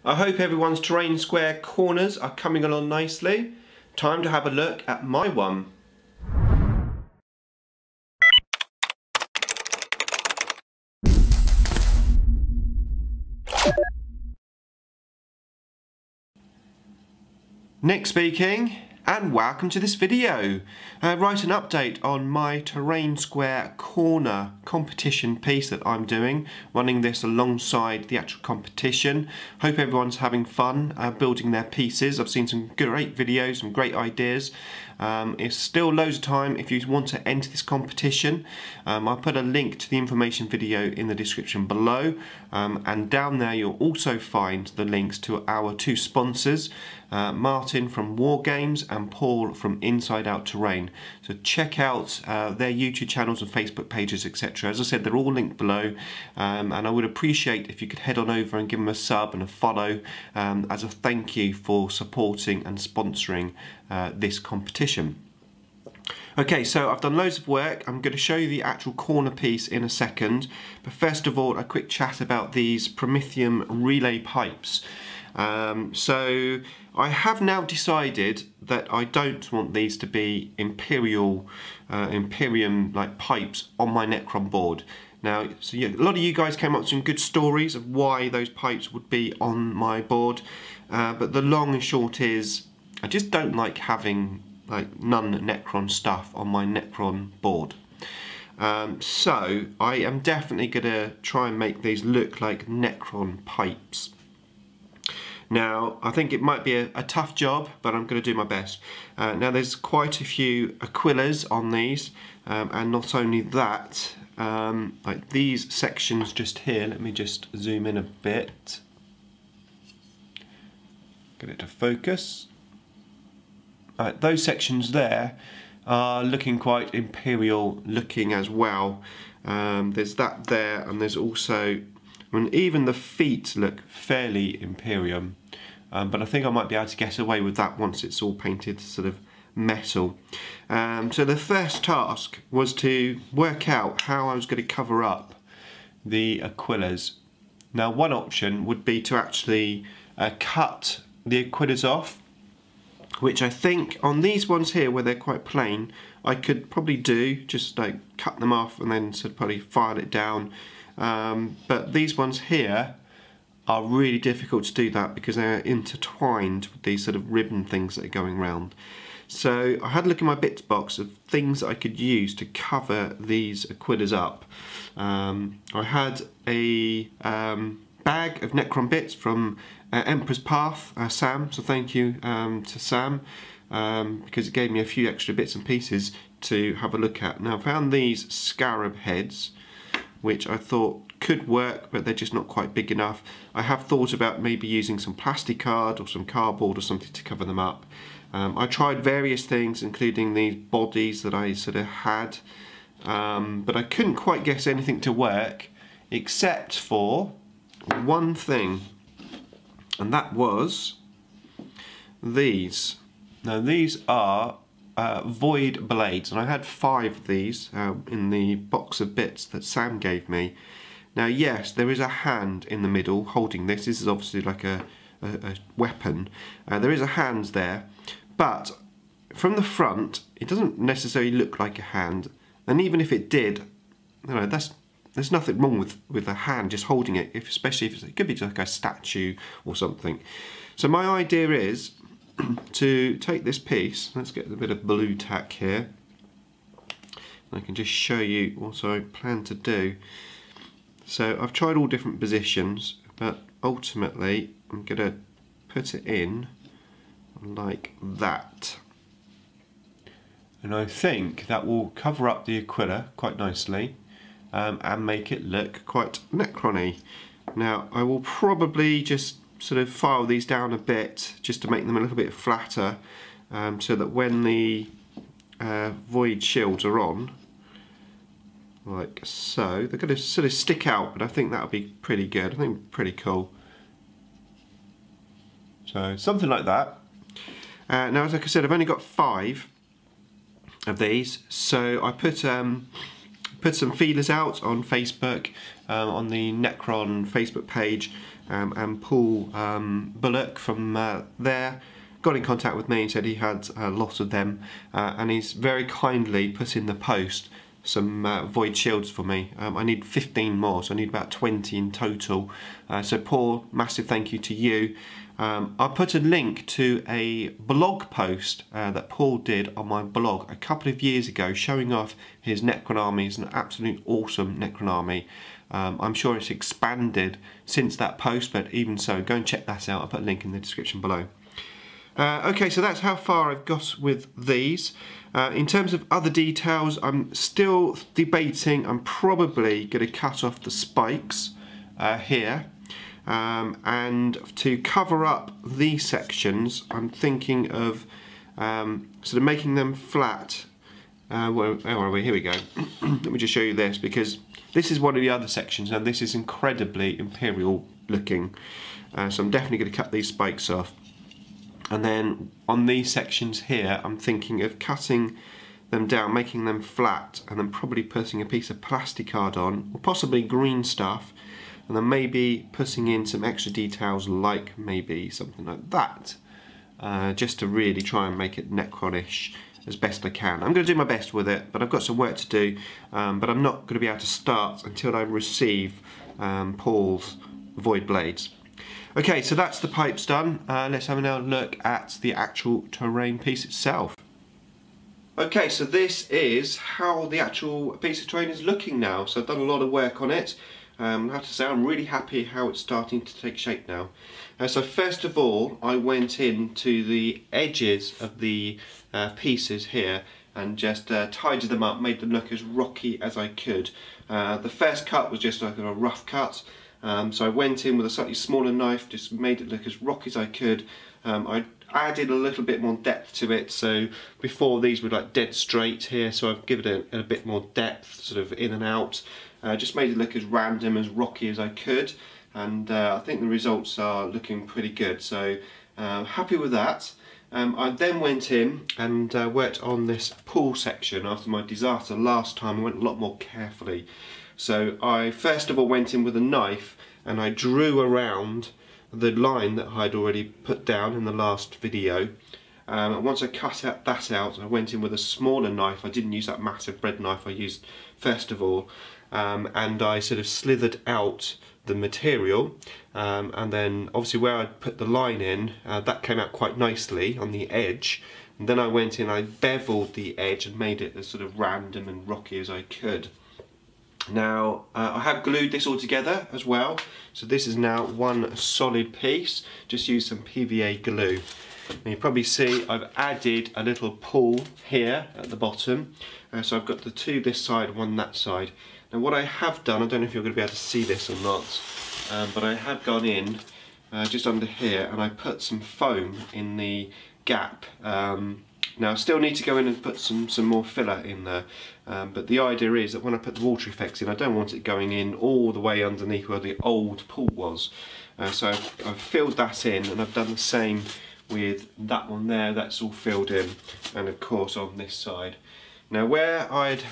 I hope everyone's terrain square corners are coming along nicely. Time to have a look at my one. Nick speaking, and welcome to this video. Write an update on my terrain square corner competition piece that I'm doing, running this alongside the actual competition. Hope everyone's having fun building their pieces. I've seen some great videos, some great ideas. It's still loads of time if you want to enter this competition. I'll put a link to the information video in the description below, and down there you'll also find the links to our two sponsors, Martin from WarGames and Paul from Inside Out Terrain. So check out their YouTube channels and Facebook pages, etc. As I said, they're all linked below, and I would appreciate if you could head on over and give them a sub and a follow as a thank you for supporting and sponsoring this competition. Okay, so I've done loads of work. I'm going to show you the actual corner piece in a second, but first of all a quick chat about these Promethium relay pipes. So I have now decided that I don't want these to be Imperium like pipes on my Necron board. Now, so a lot of you guys came up with some good stories of why those pipes would be on my board, but the long and short is I just don't like having like non-Necron stuff on my Necron board. So I am definitely going to try and make these look like Necron pipes. Now, I think it might be a tough job, but I'm going to do my best. Now, there's quite a few Aquillas on these, and not only that, like these sections just here, let me just zoom in a bit, get it to focus. Those sections there are looking quite Imperial looking as well. There's that there, and there's also, I mean, even the feet look fairly Imperium, but I think I might be able to get away with that once it's all painted sort of metal. So the first task was to work out how I was going to cover up the Aquillas. Now, one option would be to actually cut the Aquillas off, which I think on these ones here where they're quite plain I could probably do, just like cut them off and then sort of probably file it down. But these ones here are really difficult to do that because they're intertwined with these sort of ribbon things that are going round. So I had a look in my bits box of things that I could use to cover these Aquillas up. I had a bag of Necron bits from Emperor's Path, Sam, so thank you to Sam, because it gave me a few extra bits and pieces to have a look at. Now I found these scarab heads, which I thought could work, but they're just not quite big enough. I have thought about maybe using some plastic card or some cardboard or something to cover them up. I tried various things, including these bodies that I sort of had, but I couldn't quite get anything to work except for one thing, and that was these. Now these are void blades, and I had 5 of these in the box of bits that Sam gave me. Now yes, there is a hand in the middle holding this. This is obviously like a weapon. There is a hand there, but from the front it doesn't necessarily look like a hand, and even if it did, you know, there's nothing wrong with a hand just holding it, especially if it could be like a statue or something. So my idea is to take this piece, let's get a bit of blue tack here, I can just show you what I plan to do. So I've tried all different positions, but ultimately I'm going to put it in like that. And I think that will cover up the Aquila quite nicely. And make it look quite Necron-y. Now I will probably just sort of file these down a bit just to make them a little bit flatter, so that when the void shields are on, like so, they're going to sort of stick out, but I think that'll be pretty good. I think pretty cool. So something like that. Now, as like I said, I've only got 5 of these, so I put some feelers out on Facebook, on the Necron Facebook page, and Paul Bullock from there got in contact with me and said he had a lot of them, and he's very kindly put in the post some void shields for me. I need 15 more, so I need about 20 in total. So Paul, massive thank you to you. I put a link to a blog post that Paul did on my blog a couple of years ago showing off his Necron army. It's an absolute awesome Necron army. I'm sure it's expanded since that post, but even so, go and check that out. I'll put a link in the description below. Okay, so that's how far I've got with these. In terms of other details, I'm still debating. I'm probably going to cut off the spikes here. And to cover up these sections, I'm thinking of sort of making them flat. Where are we? Here we go. Let me just show you this, because this is one of the other sections, and this is incredibly imperial looking. So I'm definitely going to cut these spikes off. And then on these sections here, I'm thinking of cutting them down, making them flat, and then probably putting a piece of plastic card on, or possibly green stuff, and then maybe putting in some extra details like maybe something like that, just to really try and make it Necronish as best I can. I'm going to do my best with it, but I've got some work to do, but I'm not going to be able to start until I receive Paul's Void Blades. Okay, so that's the pipes done. Let's have a look at the actual terrain piece itself. Okay, so this is how the actual piece of terrain is looking now. So I've done a lot of work on it. I have to say I'm really happy how it's starting to take shape now. So first of all, I went into the edges of the pieces here and just tidied them up, made them look as rocky as I could. The first cut was just like a rough cut. So I went in with a slightly smaller knife, just made it look as rocky as I could. I added a little bit more depth to it, so before these were like dead straight here, so I've given it a bit more depth, sort of in and out. Just made it look as random, as rocky as I could, and I think the results are looking pretty good, so happy with that. I then went in and worked on this pool section after my disaster last time. I went a lot more carefully. So I first of all went in with a knife and I drew around the line that I'd already put down in the last video. Once I cut that out, I went in with a smaller knife. I didn't use that massive bread knife I used first of all, and I sort of slithered out the material, and then obviously where I put the line in, that came out quite nicely on the edge. And then I went in, I beveled the edge and made it as sort of random and rocky as I could. Now I have glued this all together as well, so this is now one solid piece. Just use some PVA glue. And you probably see I've added a little pull here at the bottom, so I've got the two this side, one that side. Now what I have done, I don't know if you're going to be able to see this or not, but I have gone in just under here and I put some foam in the gap. Now I still need to go in and put some more filler in there, but the idea is that when I put the water effects in, I don't want it going in all the way underneath where the old pool was. So I've filled that in, and I've done the same with that one there, that's all filled in, and of course on this side. Now where I'd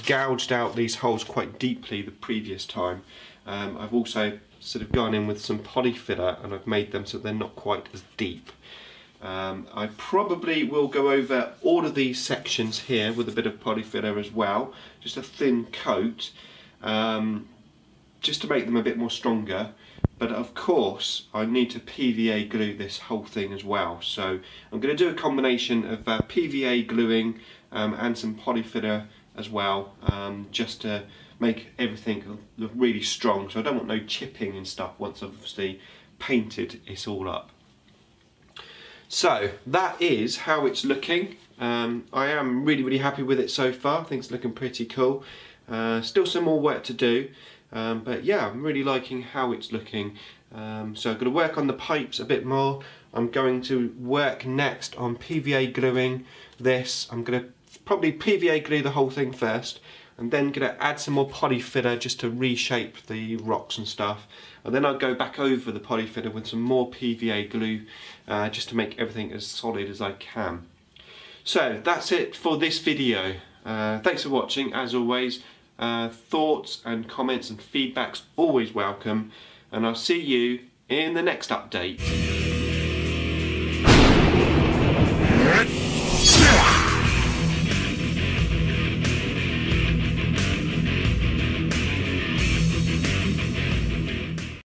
gouged out these holes quite deeply the previous time, I've also sort of gone in with some poly filler and I've made them so they're not quite as deep. I probably will go over all of these sections here with a bit of poly filler as well, just a thin coat, just to make them a bit more stronger. But of course I need to PVA glue this whole thing as well, so I'm going to do a combination of PVA gluing and some poly filler as well, just to make everything look really strong, so I don't want no chipping and stuff once I've obviously painted it all up. So that is how it's looking. I am really happy with it so far. I think it's looking pretty cool. Still some more work to do, but yeah, I'm really liking how it's looking. So I'm going to work on the pipes a bit more. I'm going to work next on PVA gluing this. I'm going to probably PVA glue the whole thing first, and then going to add some more poly filler just to reshape the rocks and stuff. And then I'll go back over the poly filler with some more PVA glue, just to make everything as solid as I can. So that's it for this video. Thanks for watching. As always, thoughts and comments and feedback's always welcome. and I'll see you in the next update.